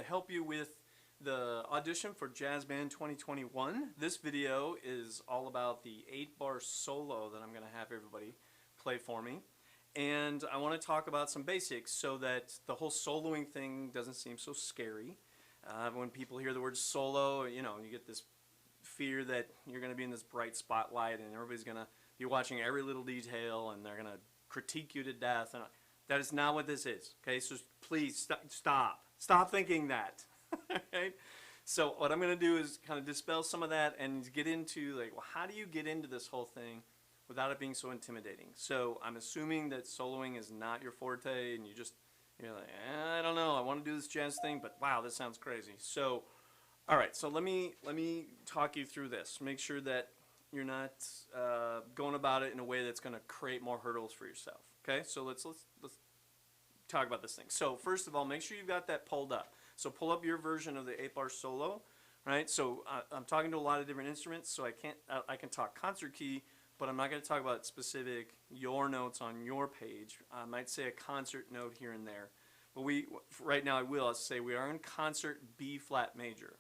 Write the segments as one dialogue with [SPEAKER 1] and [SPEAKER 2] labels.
[SPEAKER 1] help you with the audition for Jazz Band 2021. This video is all about the 8-bar solo that I'm going to have everybody play for me. And I want to talk about some basics so that the whole soloing thing doesn't seem so scary. When people hear the word solo, you get this fear that you're going to be in this bright spotlight and everybody's going to be watching every little detail and they're going to critique you to death. And that is not what this is. Okay, so please stop thinking that. Right? So what I'm going to do is kind of dispel some of that and get into well, how do you get into this whole thing without it being so intimidating? So I'm assuming that soloing is not your forte and you're like, I don't know, I want to do this jazz thing, but wow, this sounds crazy. So all right, so let me talk you through this. Make sure that you're not going about it in a way that's going to create more hurdles for yourself. Okay, so let's talk about this thing. So first of all, make sure you've got that pulled up. So pull up your version of the 8-bar solo, right? So I'm talking to a lot of different instruments, so I can talk concert key, but I'm not going to talk about specific your notes on your page. I might say a concert note here and there, but right now I'll say we are in concert B flat major.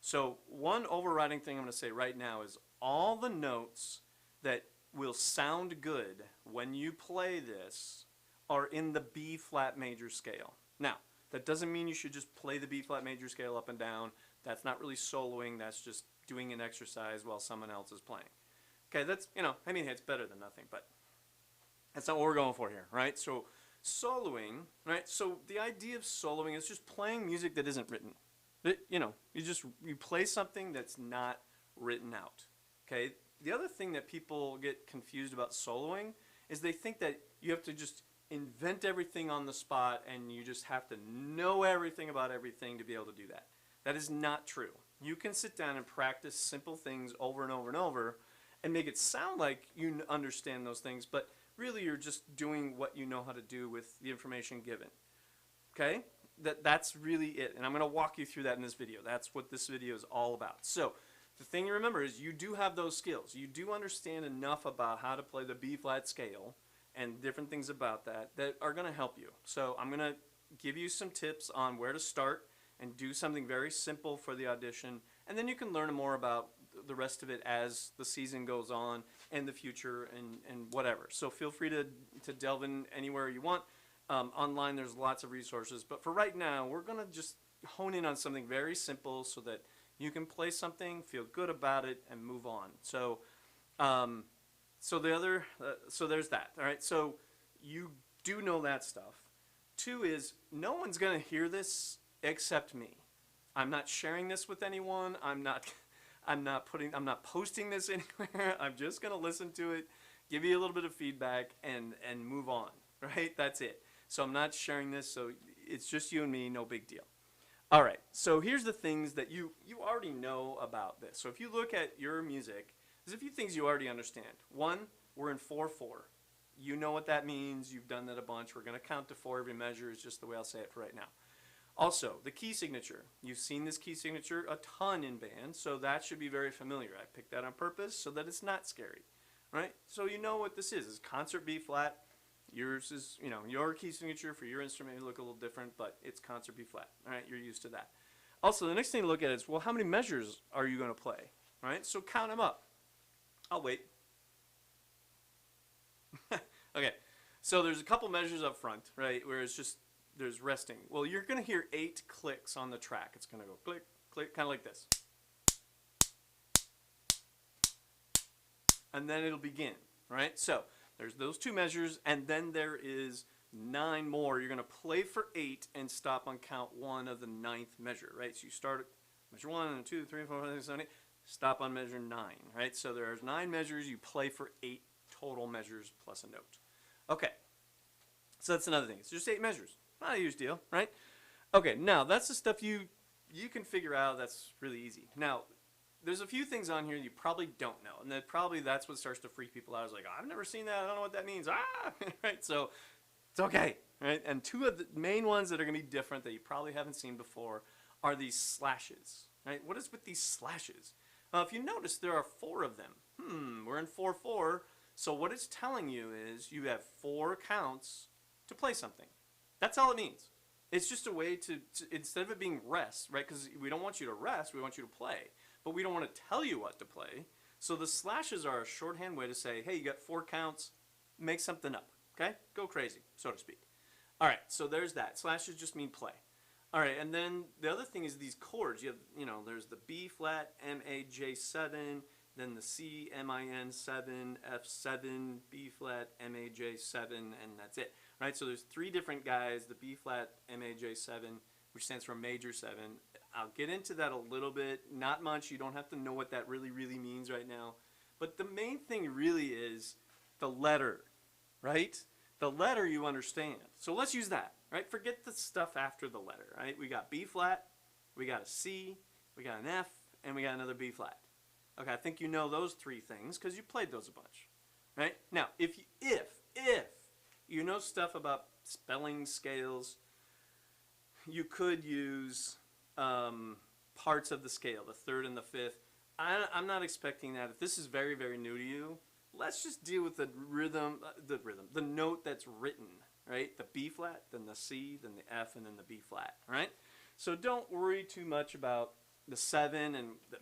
[SPEAKER 1] So one overriding thing I'm going to say right now is all the notes that will sound good when you play this are in the B flat major scale. Now, that doesn't mean you should just play the B flat major scale up and down. That's not really soloing. That's just doing an exercise while someone else is playing. Okay, that's, it's better than nothing, but that's not what we're going for here, right? So soloing, right? So the idea of soloing is just playing music that isn't written. You play something that's not written out, okay? The other thing that people get confused about soloing is they think that you have to just invent everything on the spot and you just have to know everything about everything to be able to do that. That is not true. You can sit down and practice simple things over and over and over and make it sound like you understand those things, but really you're just doing what you know how to do with the information given. Okay? That's really it. And I'm going to walk you through that in this video. That's what this video is all about. So the thing you remember is you do have those skills. You do understand enough about how to play the B flat scale and different things about that are going to help you. So I'm going to give you some tips on where to start and do something very simple for the audition, and then you can learn more about the rest of it as the season goes on and the future and whatever. So feel free to delve in anywhere you want. Online there's lots of resources, but for right now we're going to just hone in on something very simple so that you can play something, feel good about it, and move on. So so there's that. All right, so you do know that stuff. 2 is no one's going to hear this except me. I'm not sharing this with anyone. I'm not posting this anywhere. I'm just going to listen to it, give you a little bit of feedback, and move on. Right? That's it. So I'm not sharing this. So it's just you and me. No big deal. All right. So here's the things that you already know about this. So if you look at your music, there's a few things you already understand. 1, we're in 4/4. You know what that means. You've done that a bunch. We're going to count to 4 every measure is just the way I'll say it for right now. Also, the key signature. You've seen this key signature a ton in band, so that should be very familiar. I picked that on purpose so that it's not scary, right? So you know what this is. It's concert B flat. Yours is, your key signature for your instrument may look a little different, but it's concert B flat. All right, you're used to that. Also, the next thing to look at is, well, how many measures are you going to play? All right, so count them up. I'll wait. Okay, so there's a couple measures up front, right, where it's just, there's resting. Well, you're going to hear 8 clicks on the track. It's going to go click, click, kind of like this. And then it'll begin, right? So there's those 2 measures, and then there is 9 more. You're going to play for 8 and stop on count 1 of the 9th measure, right? So you start at measure 1, 2, 3, 4, 5, 6, 7, 8. Stop on measure 9, right? So there's 9 measures. You play for 8 total measures plus a note. Okay, so that's another thing. It's just 8 measures. Not a huge deal, right? Okay, now that's the stuff you can figure out. That's really easy. Now, there's a few things on here you probably don't know, and that's what starts to freak people out. I was like, oh, I've never seen that. I don't know what that means. Right? So it's okay, right? And 2 of the main ones that are going to be different that you probably haven't seen before are these slashes, right? What is with these slashes? If you notice, there are 4 of them. We're in 4/4. So what it's telling you is you have 4 counts to play something. That's all it means. It's just a way to instead of it being rest, right? Because we don't want you to rest, we want you to play. But we don't want to tell you what to play. So the slashes are a shorthand way to say, hey, you got 4 counts, make something up, okay? Go crazy, so to speak. All right, so there's that. Slashes just mean play. All right, and then the other thing is these chords. You have, there's the B flat, MAJ7, then the C, MIN 7, F7, B flat, MAJ7, and that's it. Right? So there's 3 different guys, the B flat, MAJ7, which stands for major 7. I'll get into that a little bit, not much. You don't have to know what that really means right now. But the main thing really is the letter, right? The letter you understand. So let's use that, right? Forget the stuff after the letter, right? We got B flat, we got a C, we got an F, and we got another B flat. Okay, I think you know those 3 things because you played those a bunch, right? Now, if you know stuff about spelling scales, you could use parts of the scale, the 3rd and the 5th. I'm not expecting that. If this is very new to you, let's just deal with the the note that's written, right? The B flat, then the C, then the F, and then the B flat, right? So don't worry too much about the 7 and the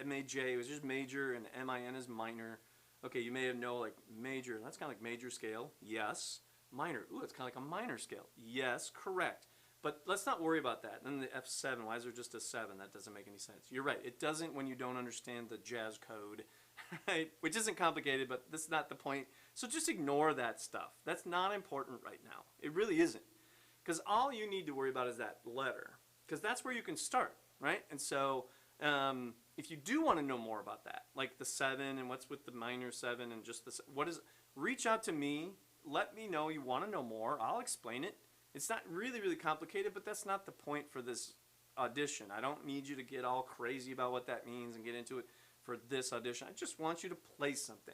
[SPEAKER 1] MAJ was just major and MIN is minor. Okay, you may know like major, that's kind of like major scale, yes. Minor, ooh, it's kind of like a minor scale, yes, correct. But let's not worry about that. Then the F7, why is there just a 7? That doesn't make any sense. You're right, it doesn't when you don't understand the jazz code, right? Which isn't complicated, but that's not the point. So just ignore that stuff. That's not important right now. It really isn't. Because all you need to worry about is that letter. Because that's where you can start, right? And so if you do want to know more about that, like the 7 and what's with the minor 7 and just this, reach out to me. Let me know you want to know more. I'll explain it. It's not really complicated, but that's not the point for this audition. I don't need you to get all crazy about what that means and get into it for this audition. I just want you to play something.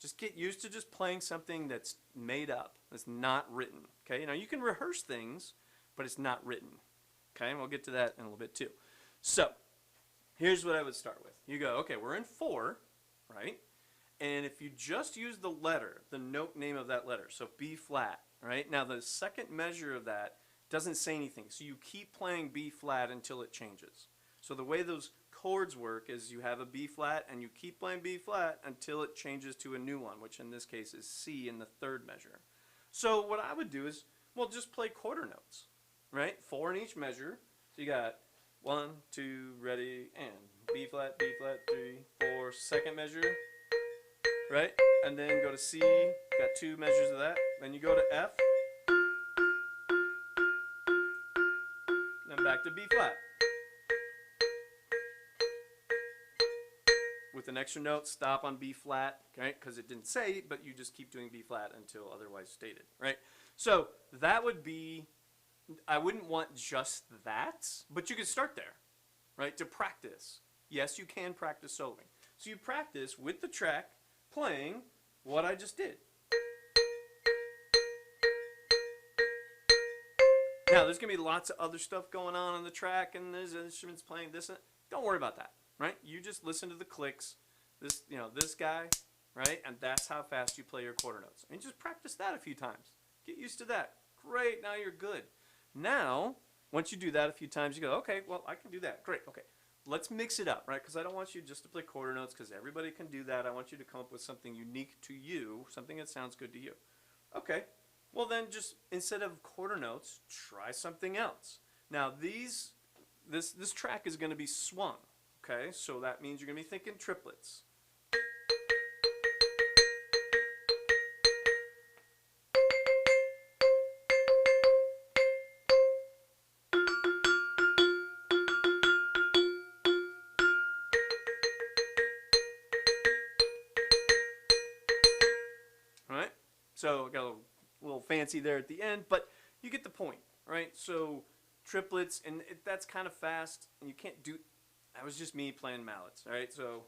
[SPEAKER 1] Just get used to just playing something that's made up, that's not written. Okay, now you can rehearse things, but it's not written. Okay, and we'll get to that in a little bit too. So, here's what I would start with. You go, okay, we're in 4, right? And if you just use the letter, the note name of that letter, so B flat, right? Now the second measure of that doesn't say anything, so you keep playing B flat until it changes. So the way those chords work is you have a B flat and you keep playing B flat until it changes to a new one, which in this case is C in the 3rd measure. So what I would do is, well, just play quarter notes, right? 4 in each measure. So you got 1, 2, ready, and B flat, 3, 4, second measure, right? And then go to C, got 2 measures of that. Then you go to F, then back to B flat. With an extra note, stop on B flat, okay? Because it didn't say, but you just keep doing B flat until otherwise stated, right? So that would be, I wouldn't want just that, but you could start there, right? To practice. Yes, you can practice soloing. So you practice with the track playing what I just did. Now, there's going to be lots of other stuff going on the track, and there's instruments playing this. Don't worry about that, right? You just listen to the clicks, this guy, right? And that's how fast you play your quarter notes. And just practice that a few times. Get used to that. Great, now you're good. Now, once you do that a few times, you go, okay, well, I can do that. Great, okay. Let's mix it up, right? Because I don't want you just to play quarter notes because everybody can do that. I want you to come up with something unique to you, something that sounds good to you. Okay, well then just instead of quarter notes, try something else. Now this track is going to be swung, okay? So that means you're going to be thinking triplets. So got a little fancy there at the end, but you get the point, right? So triplets, and that's kind of fast, and you can't do. That was just me playing mallets, all right? So.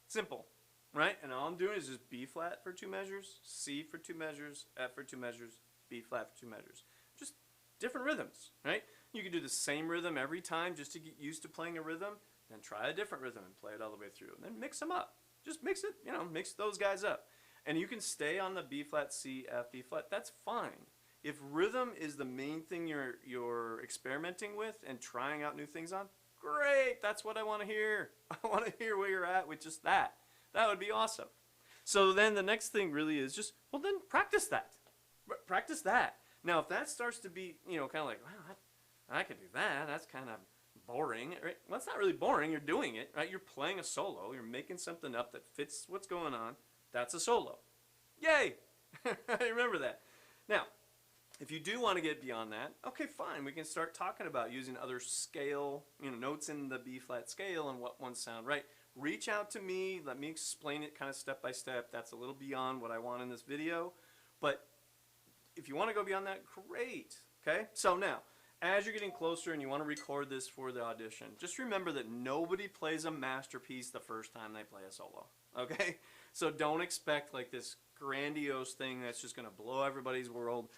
[SPEAKER 1] Simple. Right? And all I'm doing is just B flat for 2 measures, C for 2 measures, F for 2 measures, B flat for 2 measures. Just different rhythms, right? You can do the same rhythm every time just to get used to playing a rhythm, then try a different rhythm and play it all the way through, and then mix them up. Just mix it, mix those guys up. And you can stay on the B flat, C, F, B flat. That's fine. If rhythm is the main thing you're experimenting with and trying out new things on, great. That's what I want to hear. I want to hear where you're at with just that. That would be awesome. So then the next thing really is just, well, then practice that. Practice that. Now, if that starts to be, kind of like, well, I could do that. That's kind of boring. Right? Well, it's not really boring. You're doing it, right? You're playing a solo. You're making something up that fits what's going on. That's a solo. Yay! Remember that. Now, if you do want to get beyond that, okay, fine. We can start talking about using other scale, notes in the B flat scale and what ones sound right. Reach out to me. Let me explain it kind of step by step. That's a little beyond what I want in this video. But if you want to go beyond that, great. Okay? So now, as you're getting closer and you want to record this for the audition, just remember that nobody plays a masterpiece the first time they play a solo. Okay? So don't expect like this grandiose thing that's just going to blow everybody's world.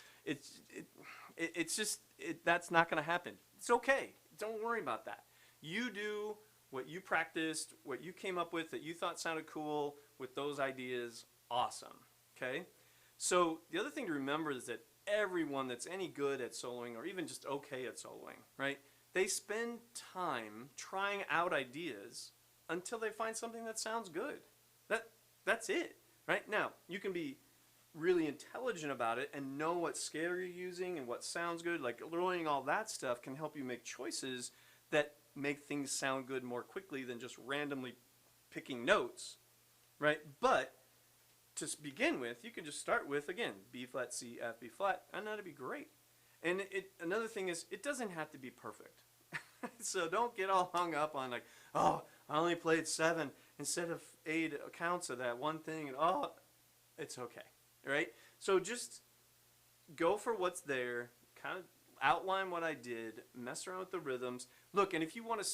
[SPEAKER 1] That's not going to happen. It's okay. Don't worry about that. You do what you practiced, what you came up with that you thought sounded cool with those ideas. Awesome. Okay? So the other thing to remember is that everyone that's any good at soloing or even just okay at soloing, right? They spend time trying out ideas until they find something that sounds good. That's it, right? Now, you can be really intelligent about it and know what scale you're using and what sounds good. Like learning all that stuff can help you make choices that make things sound good more quickly than just randomly picking notes, right? But to begin with, you can just start with, again, B flat, C, F, B flat, and that'd be great. And another thing is, it doesn't have to be perfect. So don't get all hung up on like, oh, I only played 7 instead of 8 counts of that one thing, and oh, it's okay, right? So just go for what's there, kind of outline what I did, mess around with the rhythms. Look, and if you want to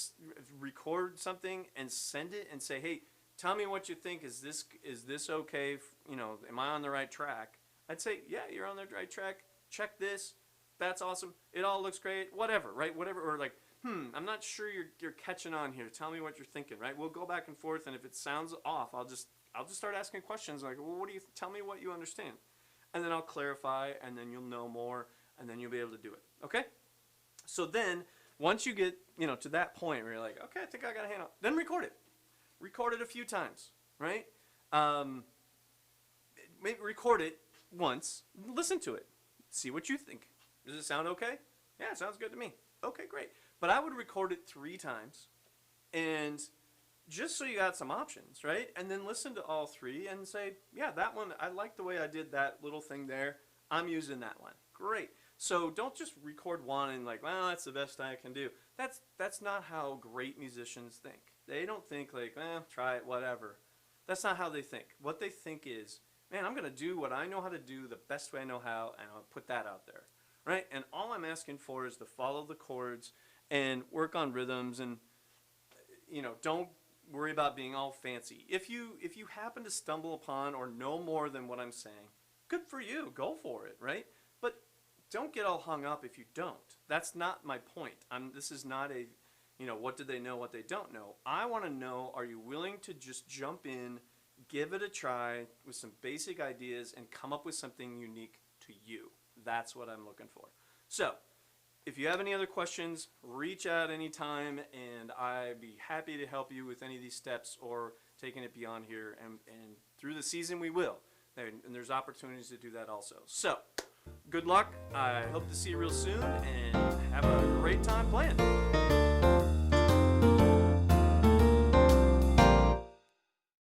[SPEAKER 1] record something and send it and say, hey, tell me what you think. Is this okay? Am I on the right track? I'd say, yeah, you're on the right track. Check this. That's awesome. It all looks great. Whatever, right? Whatever. Or like, I'm not sure you're catching on here. Tell me what you're thinking, right? We'll go back and forth, and if it sounds off, I'll just start asking questions like, well, tell me what you understand, and then I'll clarify, and then you'll know more, and then you'll be able to do it. Okay? So then, once you get to that point where you're like, okay, I think I got a handle, then record it. Record it a few times, right? Maybe record it once, listen to it, see what you think. Does it sound okay? Yeah, it sounds good to me. Okay, great. But I would record it 3 times, and just so you got some options, right? And then listen to all 3 and say, yeah, that one, I like the way I did that little thing there. I'm using that one. Great. So don't just record one and like, well, that's the best I can do. That's not how great musicians think. They don't think like, try it, whatever. That's not how they think. What they think is, man, I'm going to do what I know how to do the best way I know how, and I'll put that out there, right? And all I'm asking for is to follow the chords and work on rhythms, and don't worry about being all fancy. If you happen to stumble upon or know more than what I'm saying, good for you. Go for it, right? But don't get all hung up if you don't. That's not my point. This is not a, what do they know, what they don't know. I want to know, are you willing to just jump in, give it a try with some basic ideas, and come up with something unique to you? That's what I'm looking for. So, if you have any other questions, reach out anytime, and I'd be happy to help you with any of these steps or taking it beyond here. And through the season, we will. And there's opportunities to do that also. So, good luck. I hope to see you real soon, and have a great time playing.